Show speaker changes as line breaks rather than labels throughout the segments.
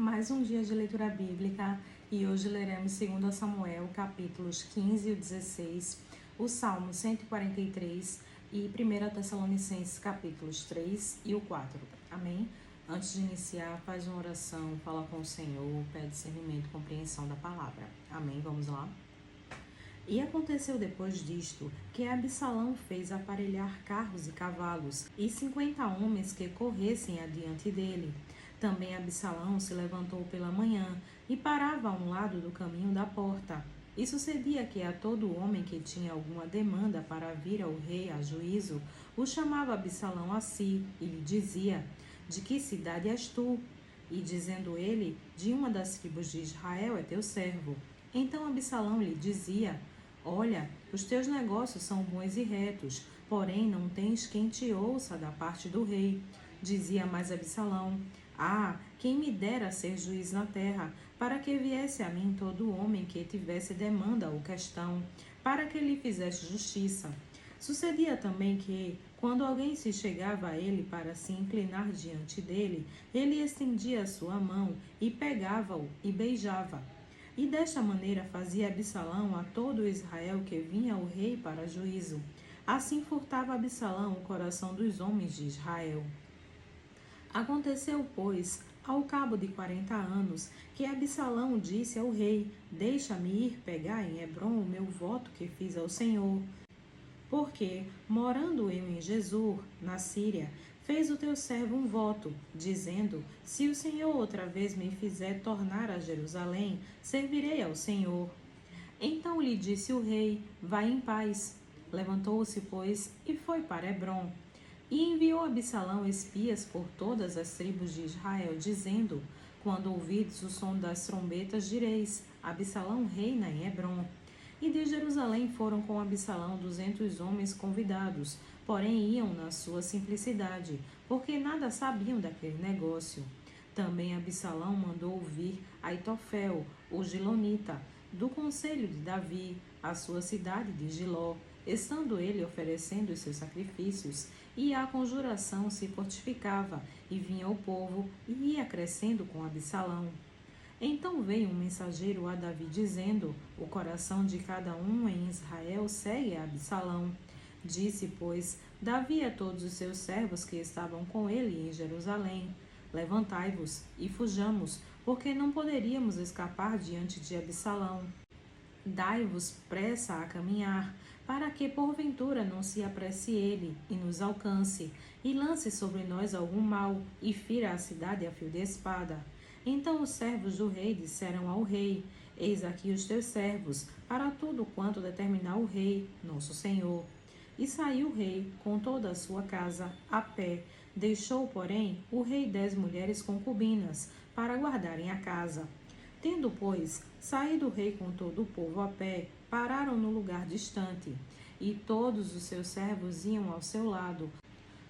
Mais um dia de leitura bíblica e hoje leremos 2 Samuel, capítulos 15 e 16, o Salmo 143 e 1 Tessalonicenses, capítulos 3 e o 4. Amém? Antes de iniciar, faz uma oração, fala com o Senhor, pede discernimento e compreensão da palavra. Amém? Vamos lá? E aconteceu depois disto, que Absalão fez aparelhar carros e cavalos, e 50 homens que corressem adiante dele. Também Absalão se levantou pela manhã, e parava a um lado do caminho da porta. E sucedia que a todo homem que tinha alguma demanda para vir ao rei a juízo, o chamava Absalão a si, e lhe dizia: De que cidade és tu? E dizendo ele: De uma das tribos de Israel é teu servo. Então Absalão lhe dizia: Olha, os teus negócios são bons e retos, porém não tens quem te ouça da parte do rei. Dizia mais Absalão: Ah, quem me dera ser juiz na terra, para que viesse a mim todo homem que tivesse demanda ou questão, para que lhe fizesse justiça. Sucedia também que, quando alguém se chegava a ele para se inclinar diante dele, ele estendia a sua mão e pegava-o e beijava. E desta maneira fazia Absalão a todo Israel que vinha ao rei para juízo. Assim furtava Absalão o coração dos homens de Israel. Aconteceu, pois, ao cabo de 40 anos, que Absalão disse ao rei: Deixa-me ir pegar em Hebrom o meu voto que fiz ao Senhor. Porque, morando eu em Jesur, na Síria, fez o teu servo um voto, dizendo: Se o Senhor outra vez me fizer tornar a Jerusalém, servirei ao Senhor. Então lhe disse o rei: Vai em paz. Levantou-se, pois, e foi para Hebrom. E enviou Absalão espias por todas as tribos de Israel, dizendo: Quando ouvides o som das trombetas, direis: Absalão reina em Hebrom. E de Jerusalém foram com Absalão 200 homens convidados, porém iam na sua simplicidade, porque nada sabiam daquele negócio. Também Absalão mandou vir Aitofel, o gilonita, do conselho de Davi, à sua cidade de Giló, estando ele oferecendo os seus sacrifícios, e a conjuração se fortificava, e vinha o povo, e ia crescendo com Absalão. Então veio um mensageiro a Davi dizendo: O coração de cada um em Israel segue a Absalão. Disse, pois, Davi a todos os seus servos que estavam com ele em Jerusalém: Levantai-vos e fujamos, porque não poderíamos escapar diante de Absalão. Dai-vos pressa a caminhar, para que porventura não se apresse ele e nos alcance, e lance sobre nós algum mal, e fira a cidade a fio de espada. Então os servos do rei disseram ao rei: Eis aqui os teus servos, para tudo quanto determinar o rei, nosso senhor. E saiu o rei com toda a sua casa, a pé. Deixou, porém, o rei 10 mulheres concubinas, para guardarem a casa. Tendo, pois, saído o rei com todo o povo a pé, pararam no lugar distante. E todos os seus servos iam ao seu lado,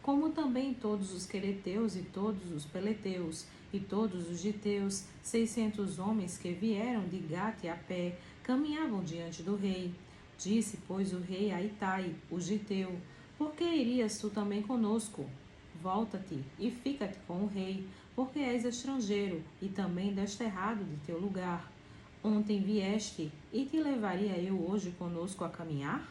como também todos os quereteus e todos os peleteus, e todos os giteus, 600 homens que vieram de Gate a pé, caminhavam diante do rei. Disse, pois, o rei a Itai, o giteu: Por que irias tu também conosco? Volta-te e fica-te com o rei, porque és estrangeiro e também desterrado de teu lugar. Ontem vieste, e te levaria eu hoje conosco a caminhar?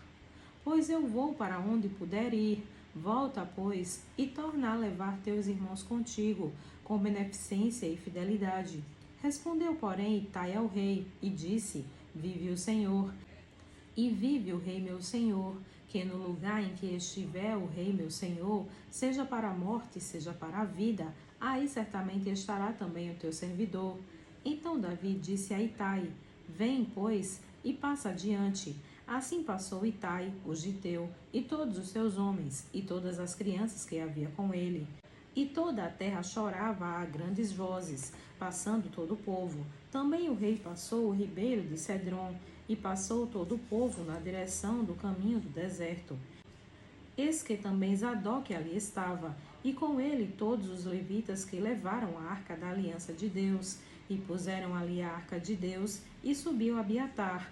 Pois eu vou para onde puder ir. Volta, pois, e torna a levar teus irmãos contigo, com beneficência e fidelidade. Respondeu, porém, Itai ao rei, e disse: Vive o Senhor, e vive o rei meu senhor, que no lugar em que estiver o rei meu senhor, seja para a morte, seja para a vida, aí certamente estará também o teu servidor. Então Davi disse a Itai: Vem, pois, e passa adiante. Assim passou Itai, o giteu, e todos os seus homens, e todas as crianças que havia com ele. E toda a terra chorava a grandes vozes, passando todo o povo. Também o rei passou o ribeiro de Cedron, e passou todo o povo na direção do caminho do deserto. Eis que também Zadok ali estava, e com ele todos os levitas que levaram a arca da aliança de Deus, e puseram ali a arca de Deus, e subiu Abiatar,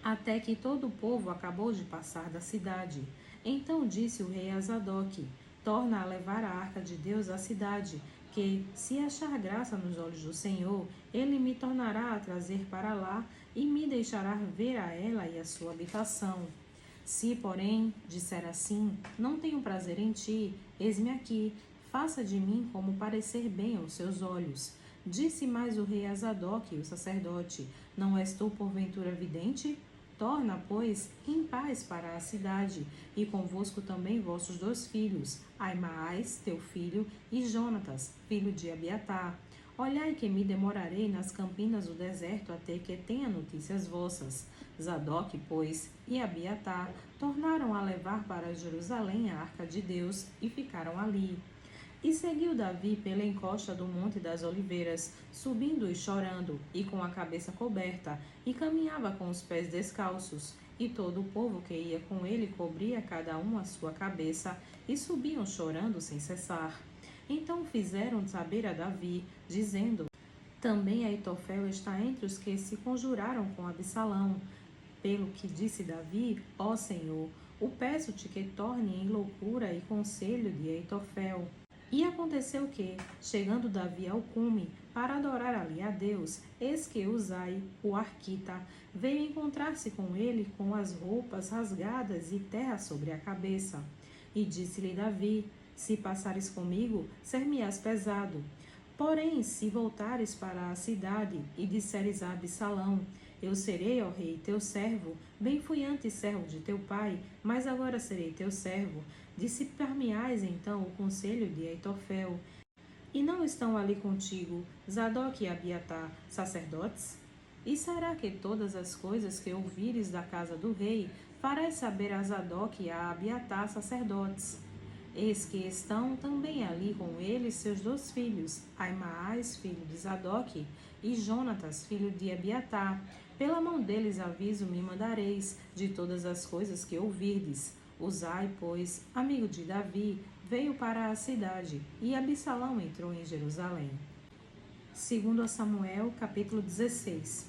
até que todo o povo acabou de passar da cidade. Então disse o rei a Zadok: Torna a levar a arca de Deus à cidade, que, se achar graça nos olhos do Senhor, ele me tornará a trazer para lá e me deixará ver a ela e a sua habitação. Se, porém, disser assim, não tenho prazer em ti, eis-me aqui, faça de mim como parecer bem aos seus olhos. Disse mais o rei a Zadok, o sacerdote, não és tu porventura vidente? Torna, pois, em paz para a cidade, e convosco também vossos 2 filhos, Aimaas, teu filho, e Jonatas, filho de Abiatar. Olhai que me demorarei nas campinas do deserto até que tenha notícias vossas. Zadok, pois, e Abiatar tornaram a levar para Jerusalém a arca de Deus e ficaram ali. E seguiu Davi pela encosta do Monte das Oliveiras, subindo e chorando, e com a cabeça coberta, e caminhava com os pés descalços. E todo o povo que ia com ele cobria cada um a sua cabeça, e subiam chorando sem cessar. Então fizeram saber a Davi, dizendo: também Aitofel está entre os que se conjuraram com Absalão. Pelo que disse Davi, ó Senhor, o peço-te que torne em loucura e conselho de Aitofel. E aconteceu que, chegando Davi ao cume, para adorar ali a Deus, eis que Uzai, o arquita, veio encontrar-se com ele com as roupas rasgadas e terra sobre a cabeça. E disse-lhe Davi: se passares comigo, ser-me-ás pesado. Porém, se voltares para a cidade e disseres a Absalão: eu serei, ó rei, teu servo, bem fui antes servo de teu pai, mas agora serei teu servo. Dissipar-me-ás então o conselho de Aitofel. E não estão ali contigo Zadok e Abiatar, sacerdotes? E será que todas as coisas que ouvires da casa do rei farás saber a Zadok e a Abiatar, sacerdotes? Eis que estão também ali com eles seus 2 filhos, Aimaas, filho de Zadok, e Jonatas, filho de Abiatar. Pela mão deles aviso me mandareis de todas as coisas que ouvirdes. Uzai, pois, amigo de Davi, veio para a cidade, e Absalão entrou em Jerusalém. 2 Samuel, capítulo 16.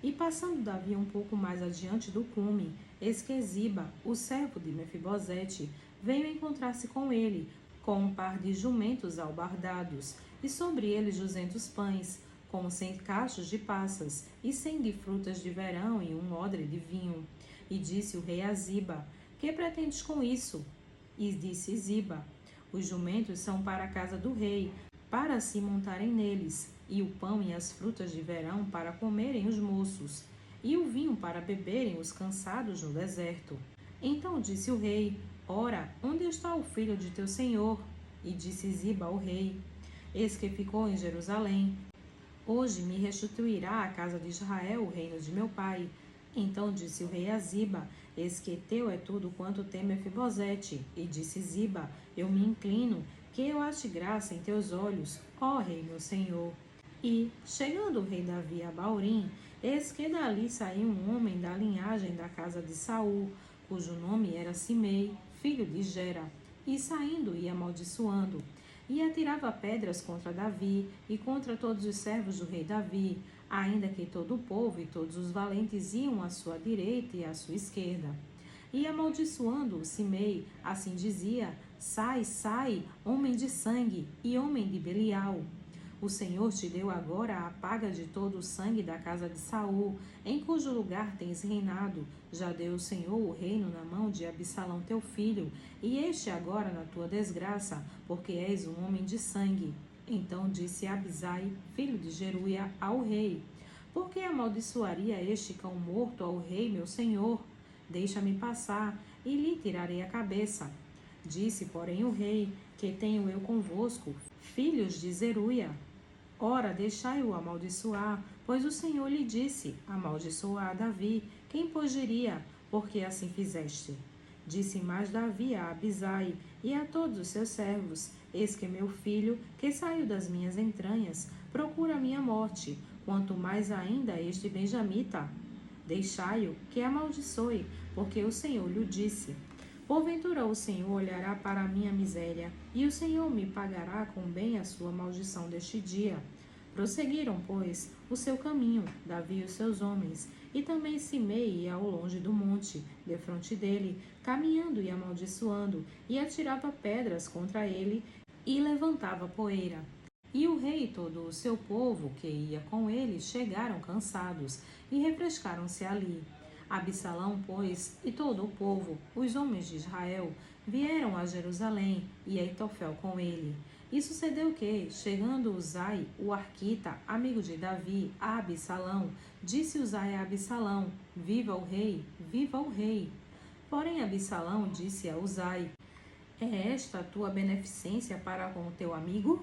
E passando Davi um pouco mais adiante do cume, eis que Ziba, o servo de Mefibosete, veio encontrar-se com ele, com um par de jumentos albardados, e sobre eles 200 pães, com 100 cachos de passas, e 100 de frutas de verão e um odre de vinho. E disse o rei a Ziba: que pretendes com isso? E disse Ziba: os jumentos são para a casa do rei, para se montarem neles, e o pão e as frutas de verão para comerem os moços, e o vinho para beberem os cansados no deserto. Então disse o rei: ora, onde está o filho de teu senhor? E disse Ziba ao rei: eis que ficou em Jerusalém. Hoje me restituirá a casa de Israel o reino de meu pai. Então disse o rei a Ziba: eis que teu é tudo quanto tem Mefibosete. E disse Ziba: eu me inclino, que eu ache graça em teus olhos, ó rei meu senhor. E, chegando o rei Davi a Baurim, eis que dali saiu um homem da linhagem da casa de Saul, cujo nome era Simei, filho de Gera, e saindo ia amaldiçoando. E atirava pedras contra Davi e contra todos os servos do rei Davi, ainda que todo o povo e todos os valentes iam à sua direita e à sua esquerda. E amaldiçoando-o Simei, assim dizia: sai, sai, homem de sangue e homem de Belial. O Senhor te deu agora a paga de todo o sangue da casa de Saul, em cujo lugar tens reinado. Já deu o Senhor o reino na mão de Absalão teu filho, e este agora na tua desgraça, porque és um homem de sangue. Então disse Abisai, filho de Jeruia, ao rei: por que amaldiçoaria este cão morto ao rei meu senhor? Deixa-me passar, e lhe tirarei a cabeça. Disse, porém, o rei: que tenho eu convosco, filhos de Zeruia? Ora, deixai-o amaldiçoar, pois o Senhor lhe disse: amaldiçoar a Davi, quem pois diria, porque assim fizeste? Disse mais Davi a Abisai e a todos os seus servos: eis que meu filho, que saiu das minhas entranhas, procura a minha morte, quanto mais ainda este benjamita. Deixai-o, que amaldiçoe, porque o Senhor lhe disse: porventura o Senhor olhará para a minha miséria, e o Senhor me pagará com bem a sua maldição deste dia. Prosseguiram, pois, o seu caminho, Davi e os seus homens, e também Simei ia ao longe do monte, defronte dele, caminhando e amaldiçoando, e atirava pedras contra ele, e levantava poeira. E o rei e todo o seu povo que ia com ele chegaram cansados e refrescaram-se ali. Absalão, pois, e todo o povo, os homens de Israel, vieram a Jerusalém e Aitofel com ele. E sucedeu que, chegando Uzai, o arquita, amigo de Davi, a Absalão, disse Uzai a Absalão: Viva o rei, viva o rei. Porém Absalão disse a Uzai: É esta a tua beneficência para com o teu amigo?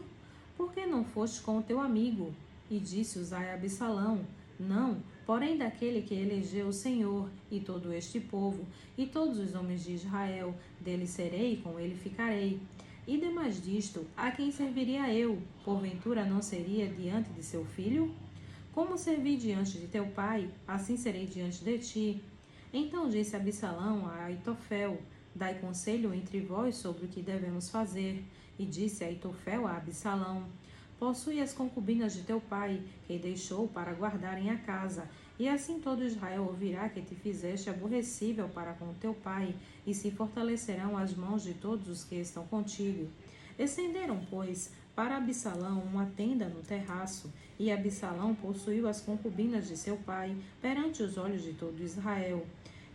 Por que não foste com o teu amigo? E disse Uzai a Absalão: Não, porém daquele que elegeu o Senhor, e todo este povo, e todos os homens de Israel, dele serei e com ele ficarei. E demais disto, a quem serviria eu? Porventura não seria diante de seu filho? Como servi diante de teu pai, assim serei diante de ti. Então disse Absalão a Aitofel: Dai conselho entre vós sobre o que devemos fazer. E disse Aitofel a Absalão: Possui as concubinas de teu pai, que deixou para guardarem a casa. E assim todo Israel ouvirá que te fizeste aborrecível para com teu pai, e se fortalecerão as mãos de todos os que estão contigo. Estenderam, pois, para Absalão uma tenda no terraço, e Absalão possuiu as concubinas de seu pai perante os olhos de todo Israel.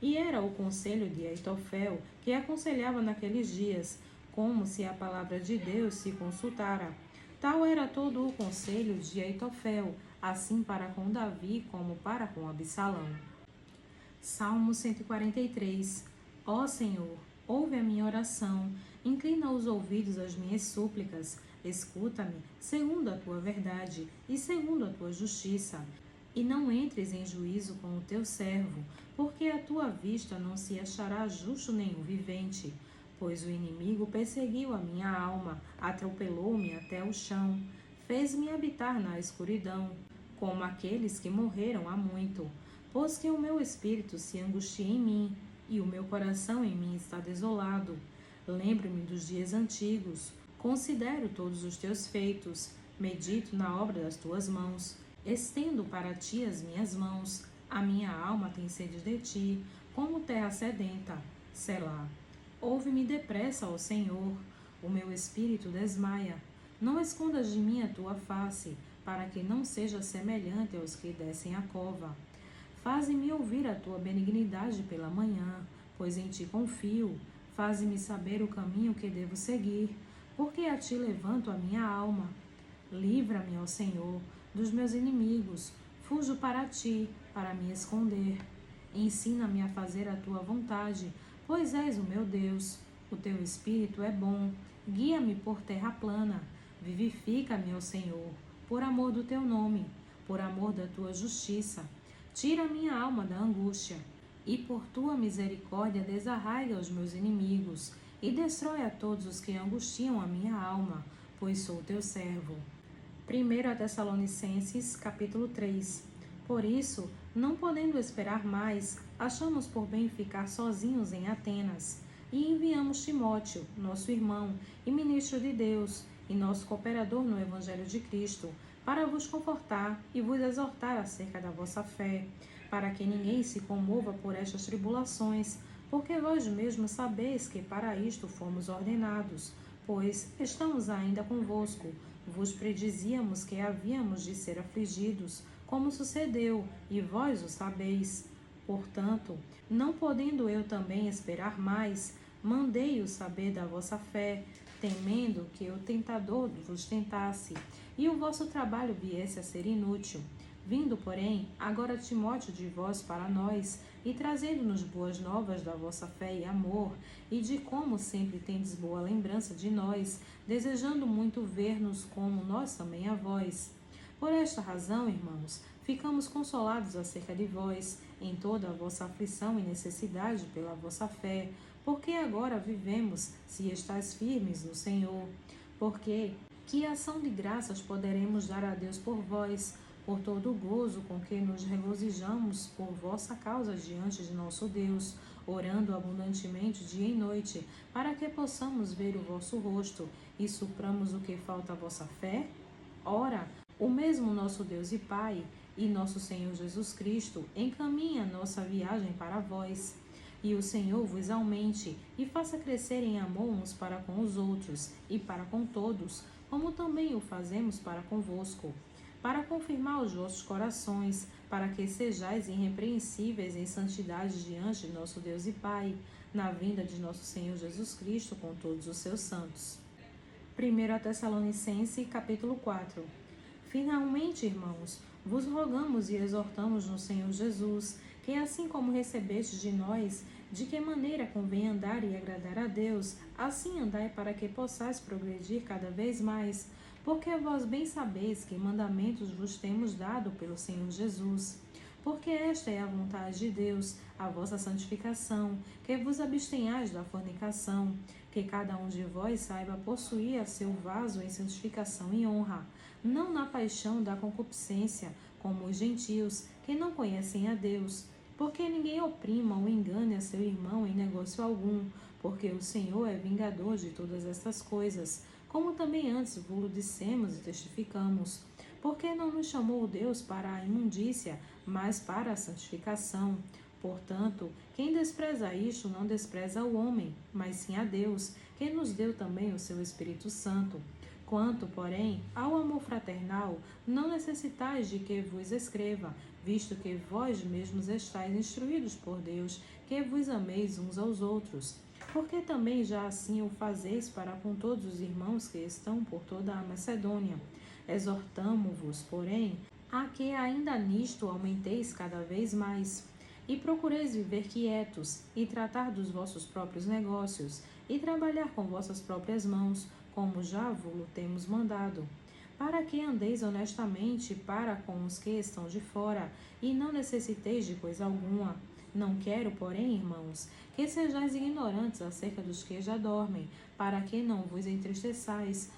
E era o conselho de Aitofel, que aconselhava naqueles dias, como se a palavra de Deus se consultara. Tal era todo o conselho de Aitofel, assim para com Davi como para com Absalão. Salmo 143. Ó Senhor, ouve a minha oração, inclina os ouvidos às minhas súplicas, escuta-me segundo a tua verdade e segundo a tua justiça. E não entres em juízo com o teu servo, porque à tua vista não se achará justo nenhum vivente. Pois o inimigo perseguiu a minha alma, atropelou-me até o chão, fez-me habitar na escuridão, como aqueles que morreram há muito. Pois que o meu espírito se angustia em mim, e o meu coração em mim está desolado. Lembro-me dos dias antigos, considero todos os teus feitos, medito na obra das tuas mãos. Estendo para ti as minhas mãos, a minha alma tem sede de ti, como terra sedenta. Selá. Ouve-me depressa, ó Senhor, o meu espírito desmaia. Não escondas de mim a tua face, para que não seja semelhante aos que descem a cova. Faze-me ouvir a tua benignidade pela manhã, pois em ti confio. Faze-me saber o caminho que devo seguir, porque a ti levanto a minha alma. Livra-me, ó Senhor, dos meus inimigos. Fujo para ti, para me esconder. Ensina-me a fazer a tua vontade, pois és o meu Deus. O teu espírito é bom. Guia-me por terra plana. Vivifica-me, ó Senhor, por amor do teu nome, por amor da tua justiça. Tira a minha alma da angústia, e por tua misericórdia desarraiga os meus inimigos, e destrói a todos os que angustiam a minha alma, pois sou teu servo. 1 Tessalonicenses, capítulo 3. Por isso, não podendo esperar mais, achamos por bem ficar sozinhos em Atenas, e enviamos Timóteo, nosso irmão e ministro de Deus, e nosso cooperador no Evangelho de Cristo, para vos confortar e vos exortar acerca da vossa fé, para que ninguém se comova por estas tribulações, porque vós mesmos sabeis que para isto fomos ordenados, pois estamos ainda convosco. Vos predizíamos que havíamos de ser afligidos, como sucedeu, e vós o sabeis. Portanto, não podendo eu também esperar mais, mandei-o saber da vossa fé, temendo que o tentador vos tentasse, e o vosso trabalho viesse a ser inútil. Vindo, porém, agora Timóteo de vós para nós, e trazendo-nos boas novas da vossa fé e amor, e de como sempre tendes boa lembrança de nós, desejando muito ver-nos como nós também a vós. Por esta razão, irmãos, ficamos consolados acerca de vós, em toda a vossa aflição e necessidade pela vossa fé, porque agora vivemos, se estáis firmes no Senhor. Porque que ação de graças poderemos dar a Deus por vós, por todo o gozo com que nos regozijamos por vossa causa diante de nosso Deus, orando abundantemente dia e noite, para que possamos ver o vosso rosto e supramos o que falta à vossa fé? Ora, o mesmo nosso Deus e Pai e nosso Senhor Jesus Cristo encaminha nossa viagem para vós. E o Senhor vos aumente e faça crescer em amor uns para com os outros e para com todos, como também o fazemos para convosco, para confirmar os vossos corações, para que sejais irrepreensíveis em santidade diante de nosso Deus e Pai, na vinda de nosso Senhor Jesus Cristo com todos os seus santos. 1 Tessalonicenses, capítulo 4. Finalmente, irmãos, vos rogamos e exortamos no Senhor Jesus, que assim como recebestes de nós, de que maneira convém andar e agradar a Deus, assim andai para que possais progredir cada vez mais, porque vós bem sabeis que mandamentos vos temos dado pelo Senhor Jesus. Porque esta é a vontade de Deus, a vossa santificação, que vos abstenhais da fornicação, que cada um de vós saiba possuir a seu vaso em santificação e honra, não na paixão da concupiscência, como os gentios, que não conhecem a Deus. Porque ninguém oprima ou engane a seu irmão em negócio algum, porque o Senhor é vingador de todas estas coisas, como também antes vos dissemos e testificamos. Porque não nos chamou Deus para a imundícia, mas para a santificação. Portanto, quem despreza isto não despreza o homem, mas sim a Deus, que nos deu também o seu Espírito Santo. Quanto, porém, ao amor fraternal, não necessitais de que vos escreva, visto que vós mesmos estáis instruídos por Deus, que vos ameis uns aos outros. Porque também já assim o fazeis para com todos os irmãos que estão por toda a Macedônia. Exortamo-vos, porém, a que ainda nisto aumenteis cada vez mais, e procureis viver quietos, e tratar dos vossos próprios negócios, e trabalhar com vossas próprias mãos, como já vos temos mandado, para que andeis honestamente para com os que estão de fora, e não necessiteis de coisa alguma. Não quero, porém, irmãos, que sejais ignorantes acerca dos que já dormem, para que não vos entristeçais,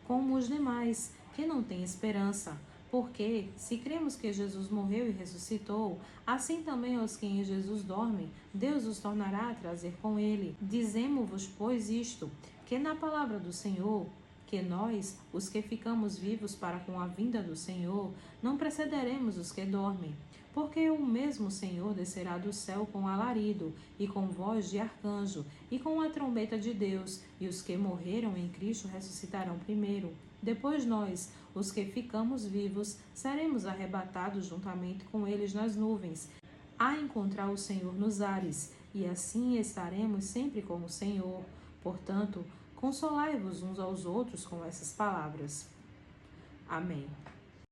como os demais, que não têm esperança. Porque, se cremos que Jesus morreu e ressuscitou, assim também os que em Jesus dormem, Deus os tornará a trazer com ele. Dizemo-vos, pois, isto, que na palavra do Senhor, que nós, os que ficamos vivos para com a vinda do Senhor, não precederemos os que dormem. Porque o mesmo Senhor descerá do céu com alarido, e com voz de arcanjo, e com a trombeta de Deus, e os que morreram em Cristo ressuscitarão primeiro. Depois nós, os que ficamos vivos, seremos arrebatados juntamente com eles nas nuvens, a encontrar o Senhor nos ares, e assim estaremos sempre com o Senhor. Portanto, consolai-vos uns aos outros com essas palavras. Amém.